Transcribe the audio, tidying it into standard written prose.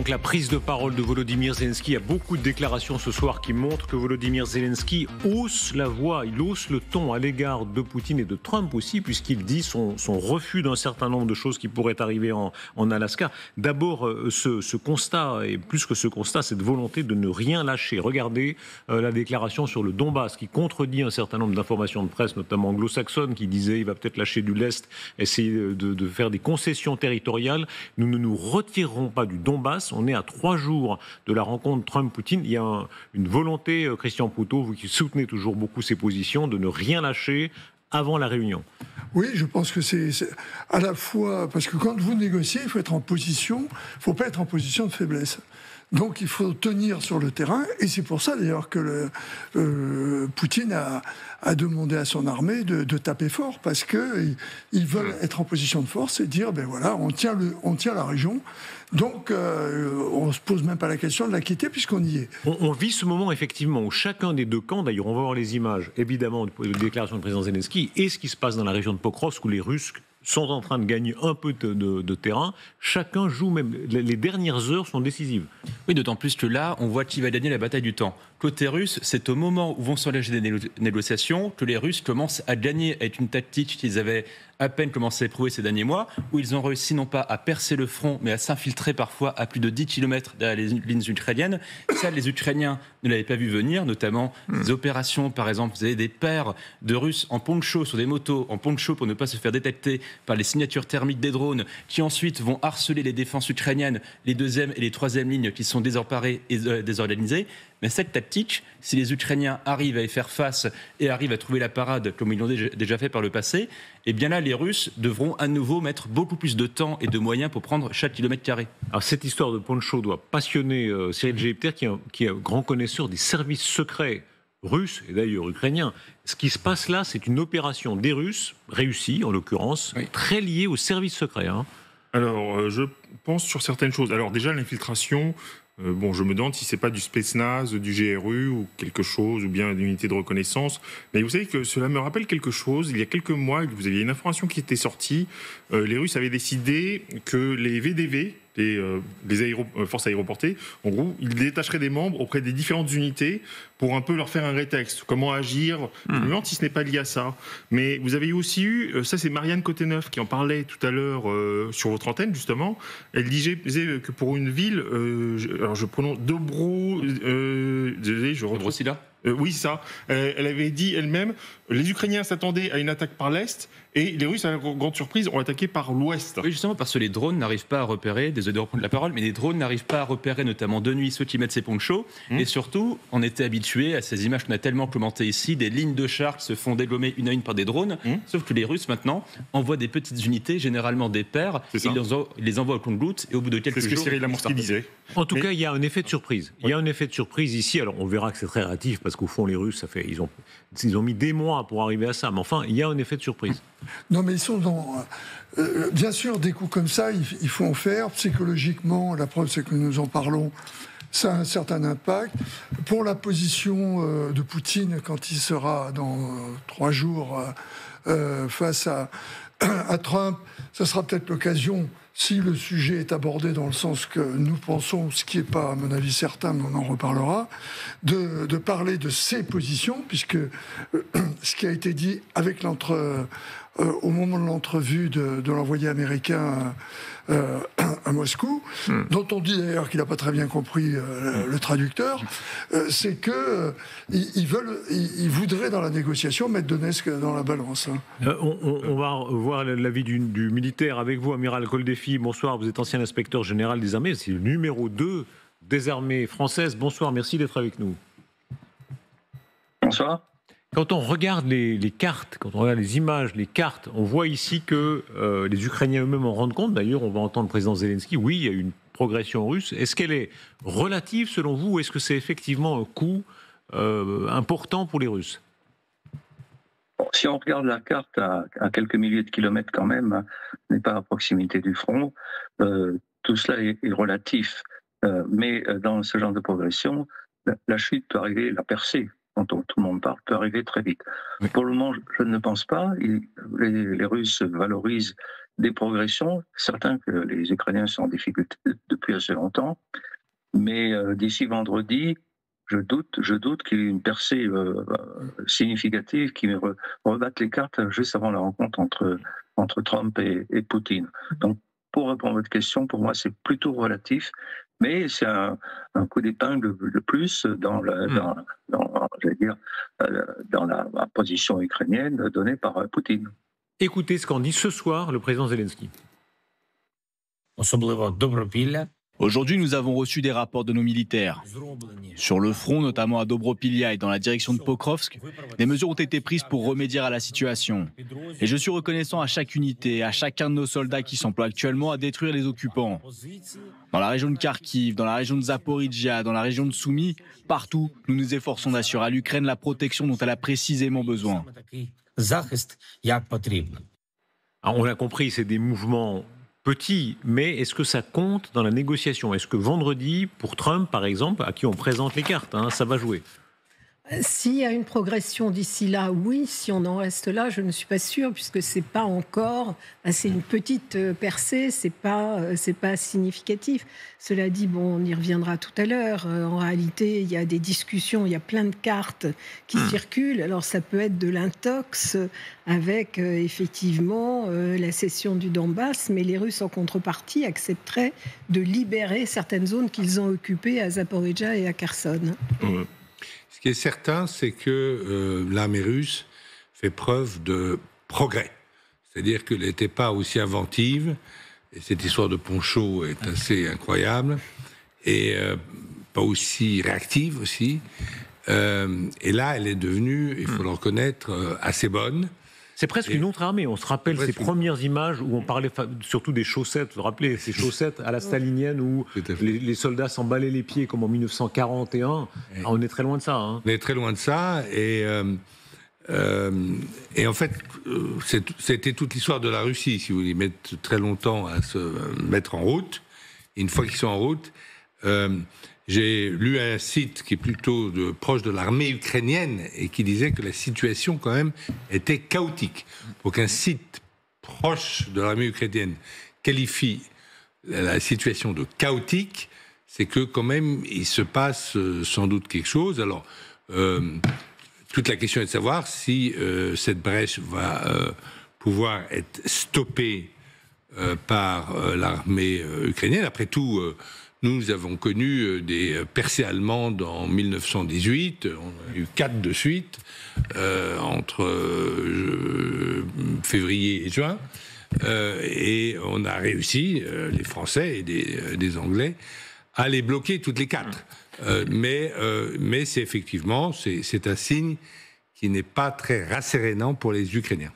Donc la prise de parole de Volodymyr Zelensky, il y a beaucoup de déclarations ce soir qui montrent que Volodymyr Zelensky hausse la voix, il hausse le ton à l'égard de Poutine et de Trump aussi, puisqu'il dit son refus d'un certain nombre de choses qui pourraient arriver en Alaska. D'abord, ce constat, et plus que ce constat, cette volonté de ne rien lâcher. Regardez la déclaration sur le Donbass qui contredit un certain nombre d'informations de presse, notamment anglo-saxonnes, qui disaient il va peut-être lâcher du lest, essayer de faire des concessions territoriales. Nous ne nous retirerons pas du Donbass. On est à 3 jours de la rencontre Trump-Poutine. Il y a une volonté, Christian Proutot, vous qui soutenez toujours beaucoup ces positions, de ne rien lâcher avant la réunion. Oui, je pense que c'est à la fois... Parce que quand vous négociez, il faut être en position... Il ne faut pas être en position de faiblesse. Donc il faut tenir sur le terrain, et c'est pour ça d'ailleurs que Poutine a demandé à son armée de taper fort, parce qu'ils veulent être en position de force et dire, ben voilà, on tient la région, donc on ne se pose même pas la question de la quitter puisqu'on y est. On vit ce moment effectivement où chacun des deux camps, d'ailleurs on va voir les images évidemment de la déclaration du président Zelensky, et ce qui se passe dans la région de Pokrovsk où les Russes sont en train de gagner un peu de terrain. Chacun joue, même les dernières heures sont décisives. Oui, d'autant plus que là, on voit qui va gagner la bataille du temps. Côté russe, c'est au moment où vont s'engager des négociations que les Russes commencent à gagner avec une tactique qu'ils avaient à peine commencé à éprouver ces derniers mois, où ils ont réussi non pas à percer le front, mais à s'infiltrer parfois à plus de 10 km derrière les lignes ukrainiennes. Ça, les Ukrainiens ne l'avaient pas vu venir, notamment des opérations, par exemple, vous avez des paires de Russes en poncho sur des motos, en poncho pour ne pas se faire détecter par les signatures thermiques des drones, qui ensuite vont harceler les défenses ukrainiennes, les deuxième et les troisième lignes qui sont désemparées et désorganisées. Mais cette tactique, si les Ukrainiens arrivent à y faire face et arrivent à trouver la parade, comme ils l'ont déjà fait par le passé, eh bien là, les Russes devront à nouveau mettre beaucoup plus de temps et de moyens pour prendre chaque kilomètre carré. Alors cette histoire de poncho doit passionner Cyril Gépter, qui est un grand connaisseur des services secrets russes et d'ailleurs ukrainiens. Ce qui se passe là, c'est une opération des Russes, réussie en l'occurrence, oui, très liée aux services secrets. Alors, je pense sur certaines choses. Alors déjà, l'infiltration... je me demande si c'est pas du Spetsnaz, du GRU ou quelque chose, ou bien une unité de reconnaissance. Mais vous savez que cela me rappelle quelque chose. Il y a quelques mois, vous aviez une information qui était sortie. Les Russes avaient décidé que les VDV, les forces aéroportées, en gros, ils détacheraient des membres auprès des différentes unités pour un peu leur faire un rétexte. Comment agir. Je me demande si ce n'est pas lié à ça. Mais vous avez aussi eu, ça c'est Marianne Côté-Neuf qui en parlait tout à l'heure sur votre antenne, justement. Elle disait que pour une ville, alors je prononce Dobrosila. Oui, ça. Elle avait dit elle-même, les Ukrainiens s'attendaient à une attaque par l'Est et les Russes, à la grande surprise, ont attaqué par l'Ouest. Oui, justement, parce que les drones n'arrivent pas à repérer, désolé de reprendre la parole, mais les drones n'arrivent pas à repérer, notamment de nuit, ceux qui mettent ces ponchos. Et surtout, on était habitué à ces images qu'on a tellement commentées ici, des lignes de chars qui se font dégommer une à une par des drones. Sauf que les Russes, maintenant, envoient des petites unités, généralement des paires, et ils les envoient au compte-gouttes, et au bout de quelques jours... C'est ce que Cyril Lamourski disait. En tout cas, il y a un effet de surprise. Il y a un effet de surprise ici. Alors, on verra que c'est très relatif, parce qu'au fond, les Russes, ils ont mis des mois pour arriver à ça. Mais enfin, il y a un effet de surprise. Non, mais ils sont dans... bien sûr, des coups comme ça, il faut en faire. Psychologiquement, la preuve, c'est que nous en parlons, ça a un certain impact. Pour la position de Poutine, quand il sera dans 3 jours face à Trump, ça sera peut-être l'occasion, si le sujet est abordé dans le sens que nous pensons, ce qui n'est pas à mon avis certain, mais on en reparlera, de parler de ses positions, puisque ce qui a été dit avec au moment de l'entrevue de l'envoyé américain à Moscou, dont on dit d'ailleurs qu'il n'a pas très bien compris le traducteur, c'est que ils voudraient dans la négociation mettre Donetsk dans la balance. On va voir l'avis du militaire avec vous, amiral Koldefi. Bonsoir, vous êtes ancien inspecteur général des armées, c'est le numéro 2 des armées françaises. Bonsoir, merci d'être avec nous. Bonsoir. Quand on regarde les cartes, quand on regarde les images, les cartes, on voit ici que les Ukrainiens eux-mêmes en rendent compte. D'ailleurs, on va entendre le président Zelensky. Oui, il y a une progression russe. Est-ce qu'elle est relative selon vous, ou est-ce que c'est effectivement un coup important pour les Russes ? Bon, si on regarde la carte à quelques milliers de kilomètres quand même, on n'est pas à proximité du front, tout cela est relatif. Mais dans ce genre de progression, la chute peut arriver, la percée, dont tout le monde parle, peut arriver très vite. Oui. Pour le moment, je ne pense pas. Les Russes valorisent des progressions, certains que les Ukrainiens sont en difficulté depuis assez longtemps, mais d'ici vendredi, je doute qu'il y ait une percée significative qui rebatte les cartes juste avant la rencontre entre Trump et Poutine. Donc, pour répondre à votre question, pour moi, c'est plutôt relatif, mais c'est un coup d'épingle de plus dans la position ukrainienne donnée par Poutine. Écoutez ce qu'en dit ce soir le président Zelensky. Aujourd'hui, nous avons reçu des rapports de nos militaires. Sur le front, notamment à Dobropilya et dans la direction de Pokrovsk, des mesures ont été prises pour remédier à la situation. Et je suis reconnaissant à chaque unité, à chacun de nos soldats qui s'emploient actuellement à détruire les occupants. Dans la région de Kharkiv, dans la région de Zaporizhia, dans la région de Soumy, partout, nous nous efforçons d'assurer à l'Ukraine la protection dont elle a précisément besoin. Alors, on l'a compris, c'est des mouvements petits, mais est-ce que ça compte dans la négociation? Est-ce que vendredi, pour Trump par exemple, à qui on présente les cartes, ça va jouer? S'il y a une progression d'ici là, oui. Si on en reste là, je ne suis pas sûre, puisque c'est pas encore, c'est une petite percée, c'est pas significatif. Cela dit, bon, on y reviendra tout à l'heure. En réalité, il y a des discussions, il y a plein de cartes qui circulent. Alors, ça peut être de l'intox avec effectivement la cession du Donbass, mais les Russes en contrepartie accepteraient de libérer certaines zones qu'ils ont occupées à Zaporizhia et à Kherson. Ce qui est certain, c'est que l'armée russe fait preuve de progrès. C'est-à-dire qu'elle n'était pas aussi inventive, et cette histoire de poncho est assez incroyable, et pas aussi réactive aussi. Et là, elle est devenue, il faut le reconnaître, assez bonne. C'est presque une autre armée. On se rappelle ces premières images où on parlait surtout des chaussettes. Vous vous rappelez, ces chaussettes à la stalinienne où les soldats s'emballaient les pieds comme en 1941. On est très loin de ça. On est très loin de ça. Et en fait, c'était toute l'histoire de la Russie, si vous voulez. Ils mettent très longtemps à se mettre en route. Et une fois qu'ils sont en route, j'ai lu un site qui est plutôt proche de l'armée ukrainienne et qui disait que la situation quand même était chaotique. Pour qu'un site proche de l'armée ukrainienne qualifie la situation de chaotique, c'est que quand même il se passe sans doute quelque chose. Alors toute la question est de savoir si cette brèche va pouvoir être stoppée par l'armée ukrainienne. Après tout, nous avons connu des percées allemandes en 1918, on a eu 4 de suite, entre février et juin, et on a réussi, les Français et des Anglais, à les bloquer toutes les 4. Mais c'est effectivement, c'est un signe qui n'est pas très rassérénant pour les Ukrainiens.